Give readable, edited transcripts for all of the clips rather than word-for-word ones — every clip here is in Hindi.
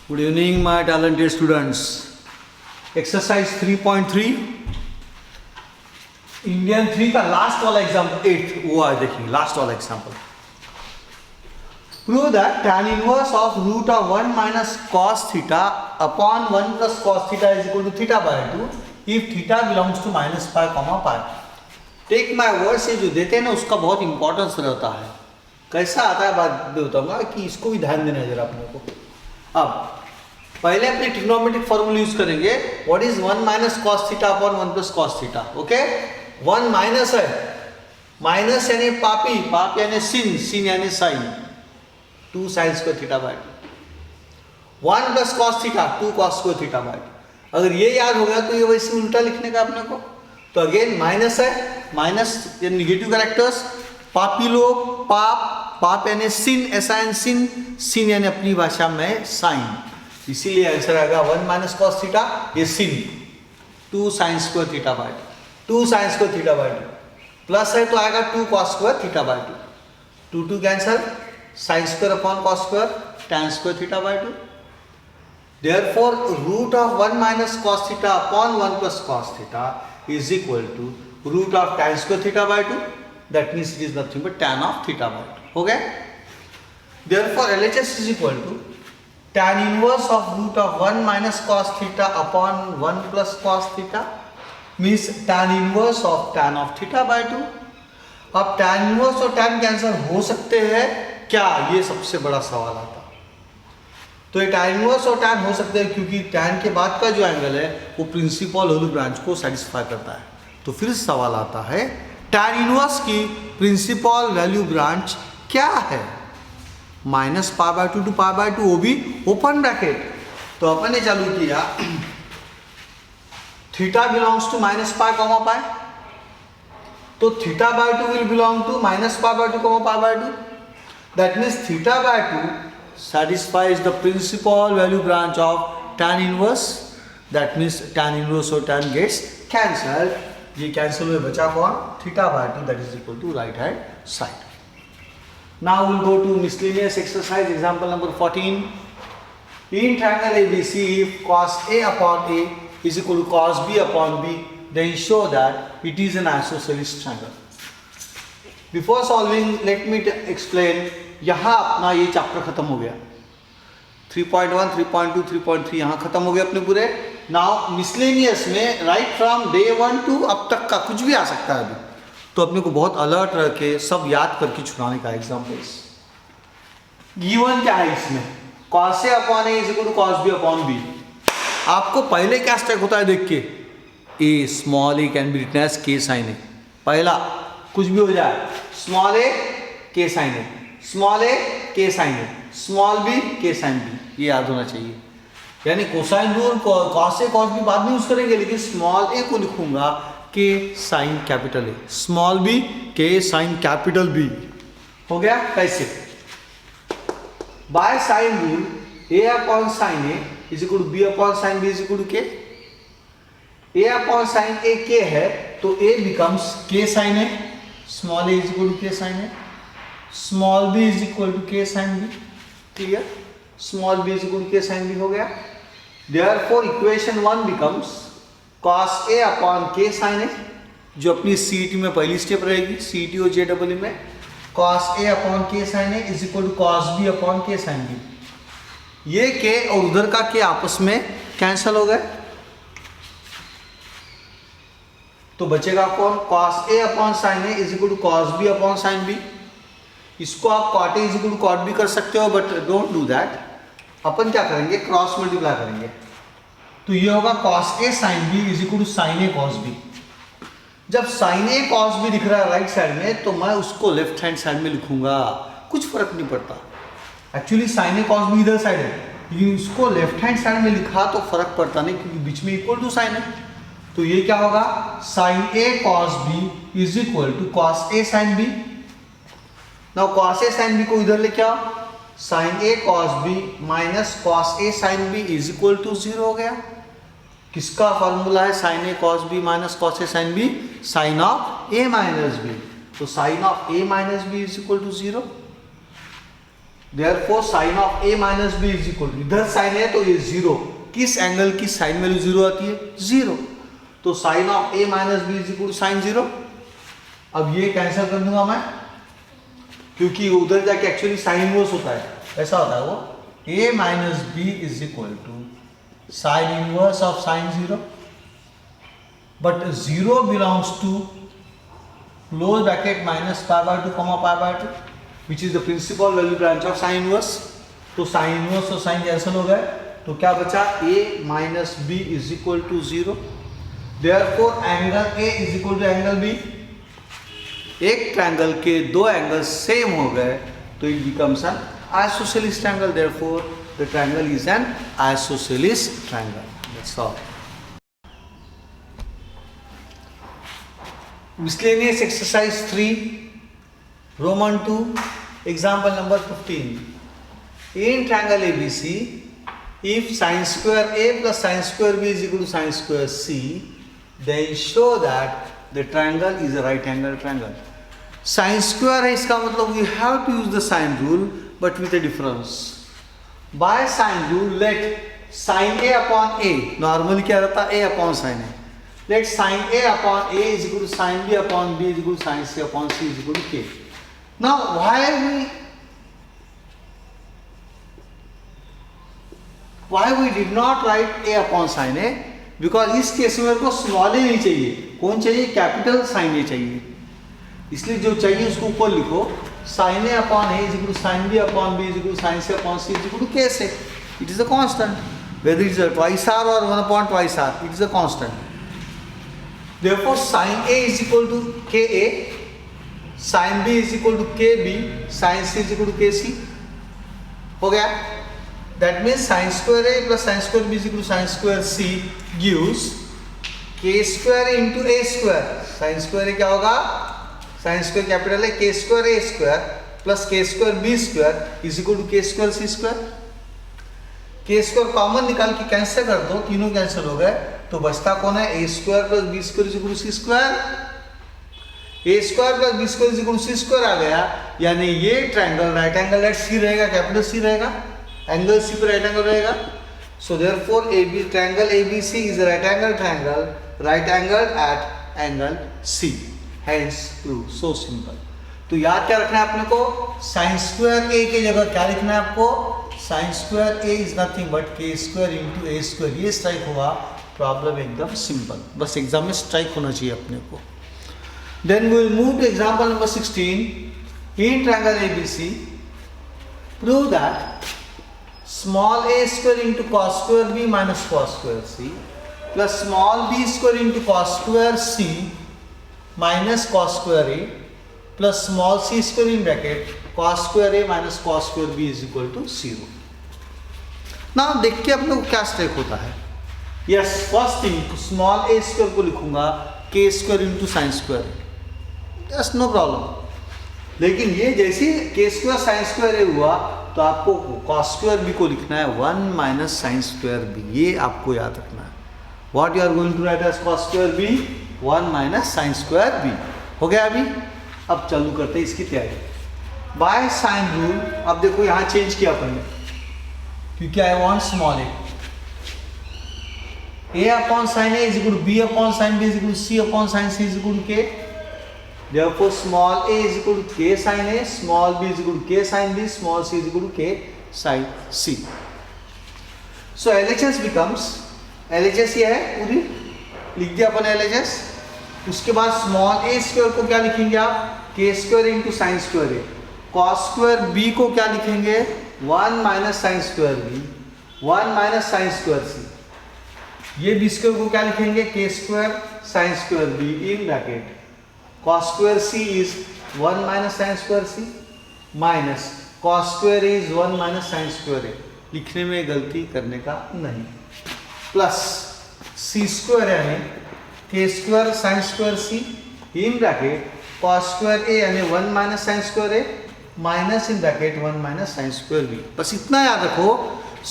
Good evening, my talented students. Exercise 3.3 Indian 3 का लास्ट वाला एग्जाम्पल 8 हुआ है. देखिए लास्ट वाला example. Prove that tan inverse of root of 1 minus cos theta upon 1 plus cos theta is equal to theta by 2 if theta belongs to minus pi comma pi. Take my word से जो देते हैं ना उसका बहुत इंपॉर्टेंस रहता है. कैसा आता है बात बताऊंगा कि इसको भी ध्यान देना है जरा अपने को. अब पहले अपने ट्रिग्नोमेट्रिक फॉर्मूला यूज करेंगे. What is 1 minus cos theta upon 1 plus cos theta. Okay, 1 minus है, माइनस यानी पापी, पाप यानी सिन, सिन यानी sine, 2 sine square theta by 2. 1 plus cos theta 2 cos square theta by 2. अगर ये याद हो गया तो ये वैसे उल्टा लिखने का अपने को. तो अगेन माइनस है, माइनस ये निगेटिव कैरेक्टर्स, पापी लोग, पाप, पाप यानी सिन, ऐसा एन सिन, सिन यानी अपनी भाषा में साइन. इसीलिए आंसर आएगा 1 माइनस कॉस थीटा, ये सिन, 2 sine square theta by 2, 2 sine square theta by 2, plus है तो आएगा 2 cos square theta by 2, 2 cancel, sine square upon cos square, tan square theta by 2. Therefore, root of 1 minus cos theta upon 1 plus cos theta is equal to root of tan square theta by 2. That means it is nothing but tan of theta by 2. Okay? Therefore, LHS is equal to tan inverse of root of 1 minus cos theta upon 1 plus cos theta means tan inverse of tan of theta by 2. अब tan inverse और tan कैंसिल हो सकते हैं क्या, ये सबसे बड़ा सवाल आता है. तो ये tan इनवर्स और tan हो सकते हैं क्योंकि tan के बाद का जो एंगल है वो प्रिंसिपल वैल्यू ब्रांच को सेटिस्फाई करता है. तो फिर सवाल आता है tan इनवर्स की प्रिंसिपल वैल्यू ब्रांच क्या है. Minus pi by 2 to pi by 2, वो भी ओपन ब्रैकेट. तो अपन ने चालू किया theta belongs to minus pi comma pi, तो theta by 2 will belong to minus pi by 2 comma pi by 2. That means theta by 2 satisfies the principal value branch of tan inverse. That means tan inverse और tan gets cancelled. ये cancel हुए बचा कौन, theta by 2, that is equal to right hand side. Now we'll go to miscellaneous exercise example number 14. In triangle ABC, if cos A upon A is equal to cos B upon B, then show that it is an isosceles triangle. Before solving, let me explain. यहाँ अपना ये चैप्टर खत्म हो गया. 3.1, 3.2, 3.3 यहाँ खत्म हो गया अपने पूरे. नाउ मिसलेनियस में राइट फ्रॉम डे 1 टू अब तक का कुछ भी आ सकता है अभी. तो अपने को बहुत अलर्ट रह के सब याद करके छुड़ाने का. एग्जाम्पल्स गिवन क्या है इसमें, cos A upon A is equal to cos B upon B. आपको पहले क्या स्टेप होता है देख के, A small a can be written as K sine A. पहला कुछ भी हो जाए, small a K sine A, small a k sine a, small b k sine B, ये याद होना चाहिए. यानी cosine rule cos a cos b बाद में यूज करेंगे, लेकिन स्मॉल ए को लिखूंगा k sine capital a, small b k sine capital b. हो गया कैसे, by sine rule a upon sine A is equal to B upon sine B is equal to k. A upon sine a k है तो a becomes k sine a, small a is equal to k sine a, small b is equal to k sine b. Clear, small b is equal to k sine B हो गया. Therefore equation 1 becomes cos a upon k sine ए, जो अपनी सीईटी में पहली स्टेप रहेगी, सीईटी और जेडब्ल्यू में, cos a upon k sine A is equal to cos b upon k sine B. ये के और उधर का के आपस में कैंसल हो गए तो बचेगा कौन, cos a upon sine A is equal to cos b upon sine B. इसको आप cot A is equal to cot B कर सकते हो, बट डोंट डू दैट. अपन क्या करेंगे, क्रॉस मल्टीप्लाई करेंगे. तो ये होगा cos A sin B is equal to sin A cos B. जब sin A cos B दिख रहा है राइट साइड में, तो मैं उसको लेफ्ट हैंड साइड में लिखूंगा, कुछ फर्क नहीं पड़ता. Actually sin A cos B इधर साइड है, लेकिन उसको लेफ्ट हैंड साइड में लिखा तो फर्क पड़ता नहीं क्योंकि बीच में इक्वल टू साइन है. तो ये क्या होगा, sin A cos B is equal to cos A sin B. Now cos A sin B को इधर लेके आओ, sin A cos B minus cos A sin B is equal to 0 हो गया. किसका फॉर्मूला है, sin A cos B minus cos A sin B, sin of A minus B. तो sin of A minus B is equal to 0. Therefore sine of A minus B is equal to, इधर साइन है तो ये जीरो, किस एंगल की साइन वैल्यू जीरो आती है? जीरो। तो sine of A minus B is equal to sine zero. अब ये कैंसिल कर दूंगा मैं, क्योंकि उधर जाके एक्चुअली साइन इनवर्स होता है, ऐसा होता है वो, a minus B is equal to sine inverse of sine zero, but zero belongs to close bracket minus pi by two comma pi by two, which is the principal value branch of sine inverse. तो साइन इनवर्स और साइन कैंसिल हो गए, तो क्या बचा? a minus B is equal to zero. Therefore angle a is equal to angle b। एक ट्रायंगल के दो एंगल सेम हो गए तो it becomes N isosceles triangle, therefore the triangle is an isosceles triangle. That's all. Miscellaneous exercise 3, Roman 2, example number 15. In triangle ABC, if sin square A plus sin square B is equal to sin square C, then show that the triangle is a right angle triangle. Sin square है, इसका मतलब we have to use the sine rule, but with a difference. By sine rule, let sin A upon A, normally क्या रहता है? A upon sin A. Let sin A upon A is equal to sin B upon B is equal to sin C upon C is equal to K. Now why we did not write A upon sin A? Because इस केस में मेरे को स्मॉल ए नहीं चाहिए, कौन चाहिए? कैपिटल साइन ए चाहिए। इसलिए जो चाहिए उसको ऊपर लिखो, sin A upon A is equal to sin B upon B is equal to sin C upon C is equal to K से। It is a constant, whether it is a twice R or 1 upon twice R, it is a constant. Therefore sin A is equal to KA, sin B is equal to KB, sin C is equal to KC। हो गया? That means sin square A plus sin square B is equal to sin square C gives K square into A square। sin square A क्या होगा? sin square कैपिटल है, K square A square plus K square B square is equal to K square C square। K square common निकाल के कैंसिल कर दो, तीनों कैंसिल हो गए, तो बचता कौन है? A square plus b square is equal to c square. A square plus b square is equal to c square आ गया, यानी ये triangle right angle at c रहेगा, कैपिटल सी रहेगा, एंगल सी पे राइट एंगल रहेगा। So therefore A B triangle A B C is right angle triangle, right angle at angle C, hence prove. So simple. तो याद क्या रखना है अपने को? साइन स्क्वायर ए की जगह क्या लिखना है आपको? Sine square A is nothing but k square into A square. ये स्ट्राइक हुआ, प्रॉब्लम एकदम सिंपल, बस एग्जाम में स्ट्राइक होना चाहिए अपने को। Then we will move to example number 16। In triangle ABC prove that small a square into cos square B minus cos square C plus small b square into cos square C minus cos square A plus small c square in bracket cos square A minus cos square B is equal to 0। Now देखिए अपने को क्या स्ट्राइक होता है। Yes, first thing small A square को लिखूंगा k square into sine square, yes no problem. लेकिन ये जैसे के स्क्वायर साइन स्क्वायर ए हुआ तो आपको कॉस स्क्वायर बी को लिखना है 1 माइनस साइन स्क्वायर बी, ये आपको याद रखना है। What you are going to write as cos square B 1 minus sine square B. हो गया अभी? अब चालू करते हैं इसकी तैयारी। बाय साइन रूल, अब देखो यहाँ चेंज किया अपन ने, क्योंकि I want small A upon sine A is equal to B upon sine B is equal to C upon sine C is equal to k. Therefore small a is equal to k sin a, small b is equal to k sin b, small c is equal to k sin c. So LHS becomes, LHS ये है पूरी, लिख दिया अपन LHS। उसके बाद स्मॉल a स्क्वायर को क्या लिखेंगे आप? k square into sine square a। cos square b को क्या लिखेंगे? 1 minus sine square b, 1 minus sine square c। ये b स्क्वायर को क्या लिखेंगे? k square sine square b in bracket cos square c is 1 minus sin square c minus cos square a is 1 minus sin square a। लिखने में गलती करने का नहीं। प्लस c स्क्वायर यानी k square sin square c in bracket cos square a यानी 1 minus sin square a minus in bracket 1 minus sin square b। बस इतना याद रखो,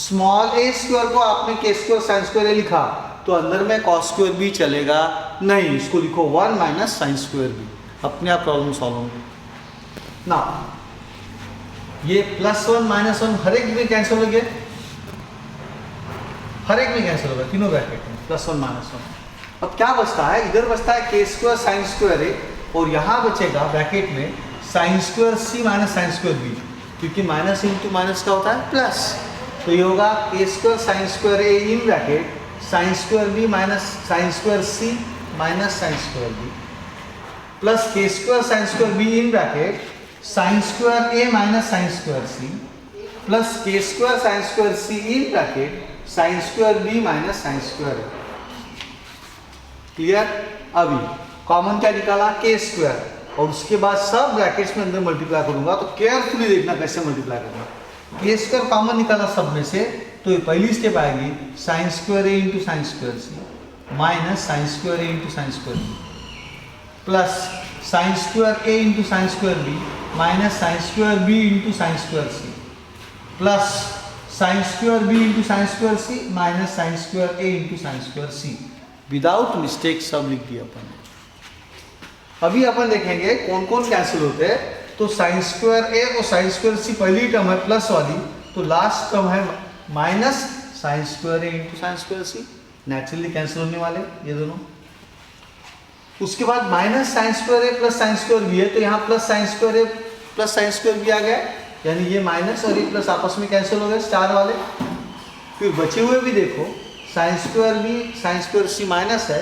स्मॉल a स्क्वायर को आपने k square sin square a लिखा तो अंदर में cos स्क्वायर भी चलेगा नहीं, इसको लिखो 1 माइनस साइन स्क्वायर भी, अपने आप प्रॉब्लम सॉल्व होंगे। ना ये +1 -1 हर एक में कैंसिल हो गया, हर एक में कैंसिल हो गया तीनों ब्रैकेट में, +1 -1। अब क्या बचता है, इधर बचता है k² sin² a, और यहाँ बचेगा ब्रैकेट में sin² c - sin² b, क्योंकि माइनस इंटू माइनस का होता है प्लस, तो ये होगा k² sin² a in bracket sin² b - sin² c - sin² b plus k² sin² b in bracket sin² a - sin² c plus k² sin² c in bracket sin² b - sin² a। Clear? अभी कॉमन क्या निकाला, k², और उसके बाद सब ब्रैकेट्स में अंदर मल्टीप्लाई करूंगा, तो केयरफुली देखना कैसे मल्टीप्लाई करना। k² कॉमन निकाला सब में से, तो ये पहली स्टेप आएगी sin² a into sin² c minus sin² a into sin² b plus sin² a into sin² b minus sin² b into sin² c plus sin² b into sin² c minus sin² a into sin² c। Without mistake सब लिख दिया अपन ने। अभी अपन देखेंगे कौन कौन कैंसिल होते हैं। तो sin² a और sin² c पहली टर्म है प्लस वाली, तो लास्ट टर्म है minus sin² a into sin² c, naturally cancel होने वाले ये दोनों। उसके बाद minus sin² a plus sin² b है, तो यहाँ plus sin² a plus sin² b आ गया, यानी ये माइनस और ये प्लस आपस में कैंसिल हो गए स्टार वाले। फिर बचे हुए भी देखो sin² b sin² c minus है,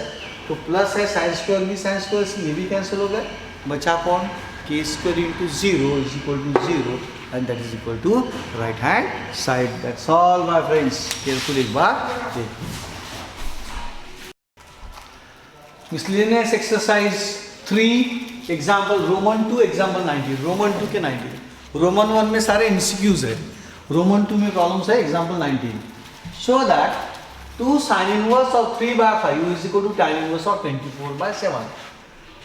तो प्लस है sin² b sin² c, ये भी कैंसिल हो गए। बचा कौन, k² into 0 is equal to 0 and that is equal to right hand side. That's all my friends, careful एक बार देखिए। Miscellaneous exercise 3 example Roman 2 example 90, Roman 2 के 90। रोमन 1 में सारे MCQs है, रोमन 2 में प्रॉब्लम्स है example 19। Show that 2 sin inverse of 3/5 is equal to tan inverse of 24/7।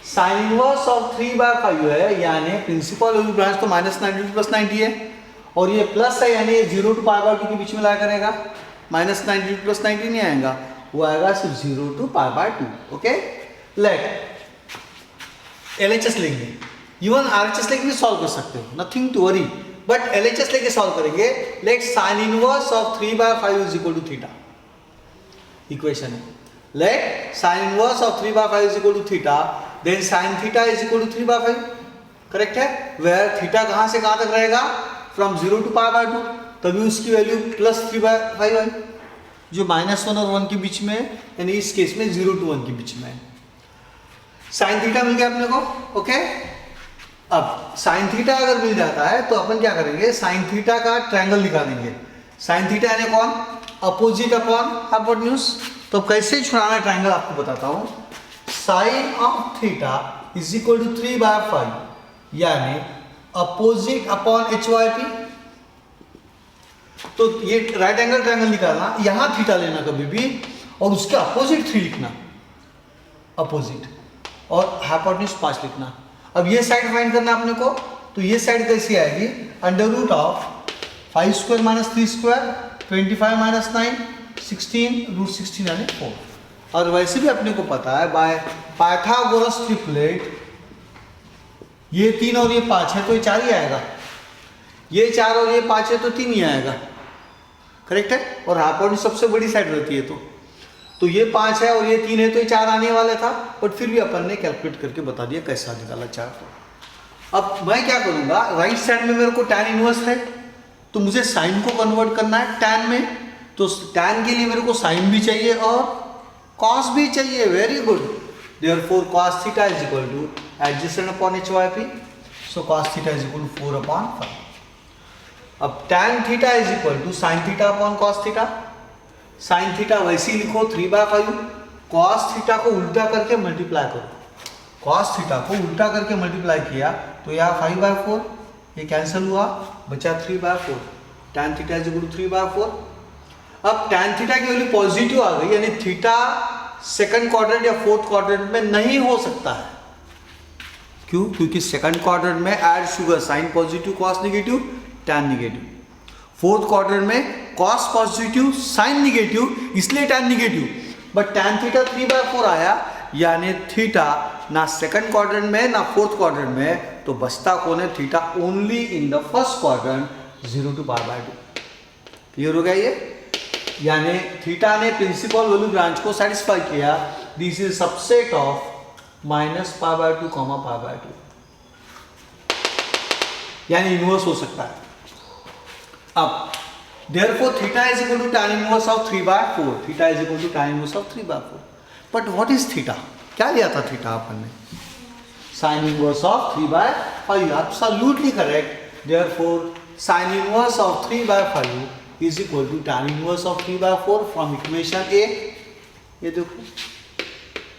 sin inverse of 3/5 है, यानी प्रिंसिपल वैल्यू ब्रांच तो -90 प्लस 90 है, और ये प्लस है यानी ये 0 to π/2 के बीच में लाया करेगा, -90 प्लस 90 नहीं आएगा, वो आएगा सिर्फ 0 to π/2। ओके, लेट LHS लेंगे, इवन RHS लेके भी सॉल्व कर सकते हो, nothing to worry, but LHS लेके सॉल्व करेंगे। Let sin inverse of 3/5 is equal to theta, equation है। Let sin inverse of 3/5 is equal to theta, then sin theta is equal to 3/5, correct है। वेयर थीटा कहां से कहां तक रहेगा, फ्रॉम 0 to π/2, तभी उसकी वैल्यू प्लस 3/5 है, जो -1 और 1 के बीच में, यानी इस केस में 0 to 1 के बीच में। sin थीटा मिल गया अपने को, ओके। अब sin थीटा अगर मिल जाता है तो अपन क्या करेंगे, sin थीटा का ट्रायंगल निकालेंगे। sin थीटा यानी कौन, अपोजिट अपॉन हाइपोटेन्यूज। तो कैसे छुड़ाना है ट्रायंगल आपको बताता हूं। sin of theta is equal to 3/5, यानी अपोजिट अपॉन HYP। तो ये राइट एंगल ट्रायंगल निकालना, यहां थीटा लेना कभी भी, और उसके अपोजिट 3 लिखना, अपोजिट, और हाइपोटेन्यूज 5 लिखना। अब ये साइड फाइंड करना अपने को, तो ये साइड कैसी आएगी, अंडर रूट ऑफ 5² - 3², 25 - 9, 16, √16 यानी 4। और वैसे भी अपने को पता है बाय पाइथागोरस ट्रिपलेट, ये 3 और ये 5 है तो ये 4 ही आएगा, ये 4 और ये 5 है तो 3 ही आएगा, करेक्ट है। और हाइपोटेन्यूज सबसे बड़ी साइड रहती है, तो ये 5 है और ये 3 है तो ये 4 आने वाला था, बट फिर भी अपन ने कैलकुलेट करके बता दिया कैसा निकाला 4। अब मैं क्या करूंगा, राइट साइड में मेरे को tan इनवर्स है, तो मुझे साइन को कन्वर्ट करना है tan में, तो tan के लिए मेरे को साइन भी चाहिए और कॉस भी चाहिए, very good. Therefore cos theta is equal to adjacent upon HYP, so cos theta is equal to 4/5। अब tan theta is equal to sin theta upon cos theta. sin theta वैसे ही लिखो 3/5, cos थीटा को उल्टा करके मल्टीप्लाई करो, cos थीटा को उल्टा करके मल्टीप्लाई किया तो यहाँ 5/4, ये कैंसिल हुआ, बचा 3/4, tan theta is equal to 3/4। अब tan थीटा की वैल्यू पॉजिटिव आ गई, यानी थीटा सेकंड क्वाड्रेंट या फोर्थ क्वाड्रेंट में नहीं हो सकता है। क्यों? क्योंकि सेकंड क्वाड्रेंट में add sugar, sine positive cos negative tan negative, fourth quadrant में cos पॉजिटिव साइन निगेटिव, इसलिए tan negative, but tan theta 3/4 आया, यानी थीटा ना सेकंड क्वाड्रेंट में ना फोर्थ क्वाड्रेंट में तो बचता कौन है? Theta only in the first quadrant 0 to π/2। Clear हो गया ये? यानी थीटा ने प्रिंसिपल वैल्यू ब्रांच को सेटिस्फाई किया। दिस इज सबसेट ऑफ -π/2, π/2, यानी इनवर्स हो सकता है। अब therefore theta is equal to tan inverse of 3/4, theta is equal to tan inverse of 3/4। but what is theta? क्या लिया था थीटा अपन ने? sin inverse of 3/5, absolutely correct। therefore sin inverse of 3/5 is equal to tan inverse of 3/4 from equation A। ये देखो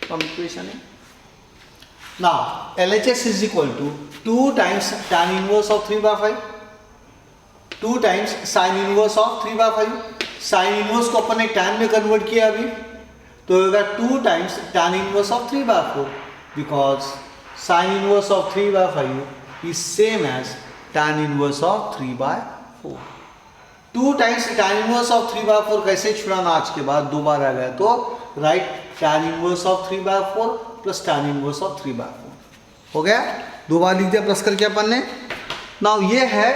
from equation A। now LHS is equal to 2 times tan inverse of 3/5, 2 times sin inverse of 3/5। sin inverse को अपन ने tan में कन्वर्ट किया अभी, तो होगा 2 times tan inverse of 3/4, because sin inverse of 3/5 is same as tan inverse of 3/4। 2 times tan inverse of 3/4 कैसे छुड़ाना? आज के बाद 2 बार आ गया तो right tan inverse of 3/4 plus tan inverse of 3/4 हो गया। 2 बार लिख दिया प्लस करके अपन ने। नाउ ये है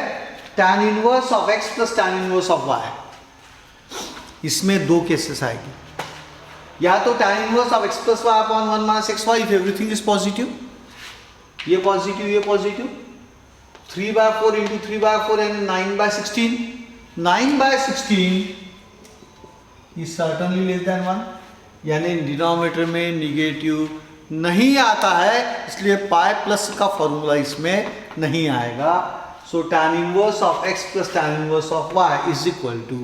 tan inverse of x plus tan inverse of y। इसमें 2 केसेस आएगी, या तो tan inverse of x plus y upon 1 minus xy if everything is positive, ये पॉजिटिव ये positive, 3/4 into 3/4 and 9/16, 9/16 is certainly less than 1, यानी डिनोमिनेटर में निगेटिव नहीं आता है, इसलिए पाई प्लस का फॉर्मूला इसमें नहीं आएगा। So tan inverse of x plus tan inverse of y is equal to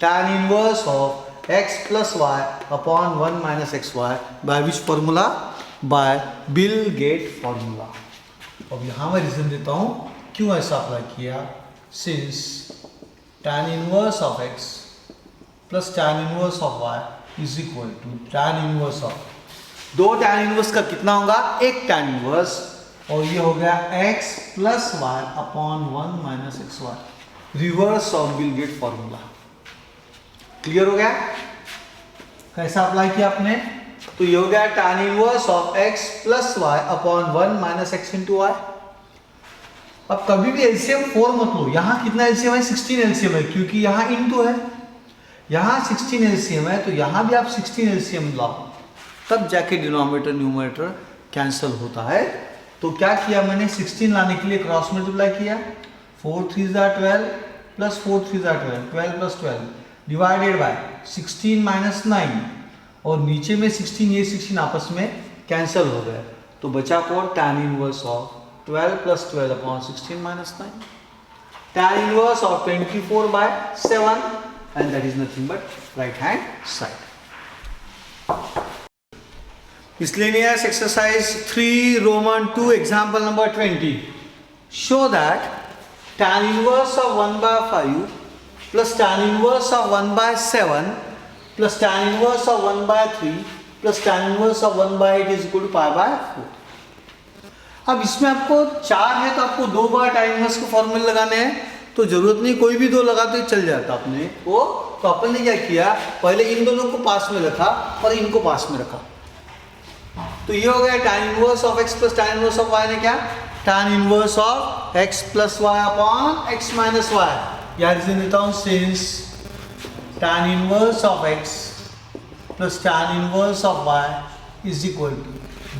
tan inverse of x plus y upon 1 minus xy by which formula? By Bill-Gates formula। अब यहाँ मैं रीजन देता हूँ क्यों ऐसा अप्लाई किया। Since tan inverse of x plus tan inverse of y is equal to tan inverse of, 2 tan inverse का कितना होगा? 1 tan inverse, और ये हो गया x plus y upon 1 minus x y, reverse of बिल-गेट फॉर्मूला। क्लियर हो गया? कैसा अप्लाई किया आपने? तो ये हो गया tan inverse of x plus y upon 1 minus x into y. अब कभी भी एलसीएम 4 मत लो। यहाँ कितना एलसीएम है? 16 एलसीएम है, क्योंकि यहाँ इंटू है, यहाँ 16 एलसीएम है, तो यहाँ भी आप 16 एलसीएम लाओ, तब जाके डिनोमिनेटर न्यूमरेटर कैंसिल होता है। तो क्या किया मैंने? 16 लाने के लिए क्रॉस मल्टीप्लाई किया, 4 3 12 plus 4 3 12, 12 plus 12 divided by 16 minus 9, और नीचे में 16 ये 16 आपस में कैंसिल हो गए, तो बचा कौन? tan inverse of 12 plus 12 upon 16 minus 9, tan inverse of 24/7, and that is nothing but right hand side. Miscellaneous exercise 3 Roman 2 example number 20. Show that tan inverse of 1/5 plus tan inverse of 1/7 plus tan inverse of 1/3 plus tan inverse of 1/8 is equal to π/4। अब इसमें आपको 4 है तो आपको 2 बार tan inverse के फॉर्मूले लगाने हैं, तो जरूरत नहीं, कोई भी 2 लगाते चल जाता अपने वो। तो अपन ने क्या किया? पहले इन दोनों को पास में रखा और इनको पास में रखा, तो ये हो गया tan inverse of x plus tan inverse of y ने क्या? tan inverse of x plus y upon x minus y। यार रीजन देता हूँ, since tan inverse of x plus tan inverse of y is equal to,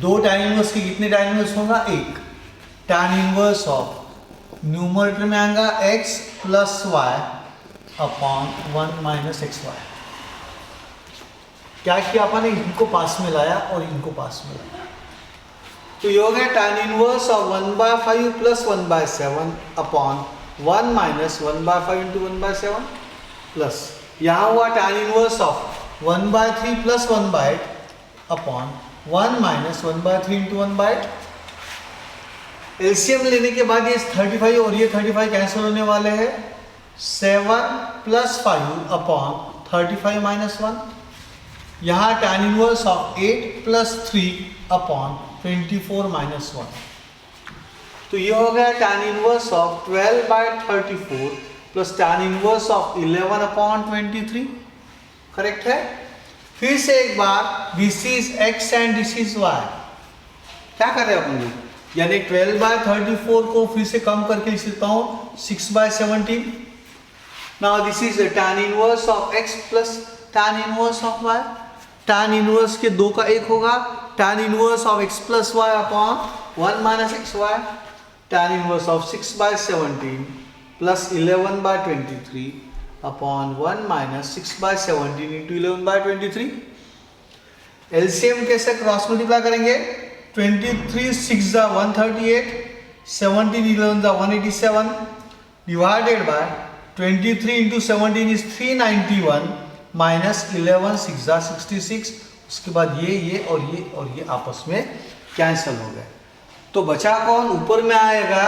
2 tan inverse के कितने tan इनवर्स होगा? 1। tan इनवर्स ऑफ न्यूमरेटर में आएगा x plus y upon 1 minus x y. क्या किया अपन ने? इनको पास में लाया और इनको पास में लाया, तो ये हो गया tan inverse of 1/5 plus 1/7 upon 1 minus 1/5 into 1/7, plus यहाँ हुआ tan inverse of 1/3 plus 1/8 upon 1 minus 1/3 into 1/8। LCM लेने के बाद ये 35 और ये 35 कैंसिल होने वाले हैं, 7 प्लस 5 अपॉन 35 माइनस 1। यहाँ tan inverse of 8 plus 3 upon 24 minus 1, तो ये हो गया tan inverse of 12/34 plus tan inverse of 11 upon 23। Correct है? फिर से एक बार, this is x and this is y। क्या कर रहे हैं अपन लोग? यानी 12/34 को फिर से कम करके लिख सकता हूँ 6/17. Now this is tan inverse of x plus tan inverse of y. tan inverse के 2 का 1 होगा. tan inverse of x plus y upon 1 minus xy. tan inverse of 6/17 plus 11/23 upon 1 minus 6/17 into 11/23. LCM कैसे क्रॉस मल्टीप्लाई करेंगे? 23 6 जा 138, 17 11 जा 187 divided by 23 into 17 is 391 minus 11 6 जा 66. उसके बाद ये और ये आपस में कैंसिल हो गए. तो बचा कौन? ऊपर में आएगा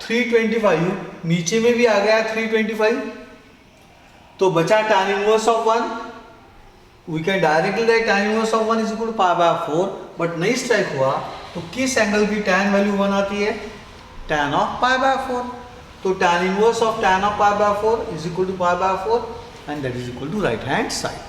325, नीचे में भी आ गया 325. तो बचा tan inverse of 1. We can directly write tan inverse of 1 is equal to π/4. But नहीं स्ट्राइक हुआ तो किस एंगल की tan वैल्यू 1 आती है? tan of π/4. तो tan inverse of tan of π/4 is equal to π/4 and that is equal to right hand side.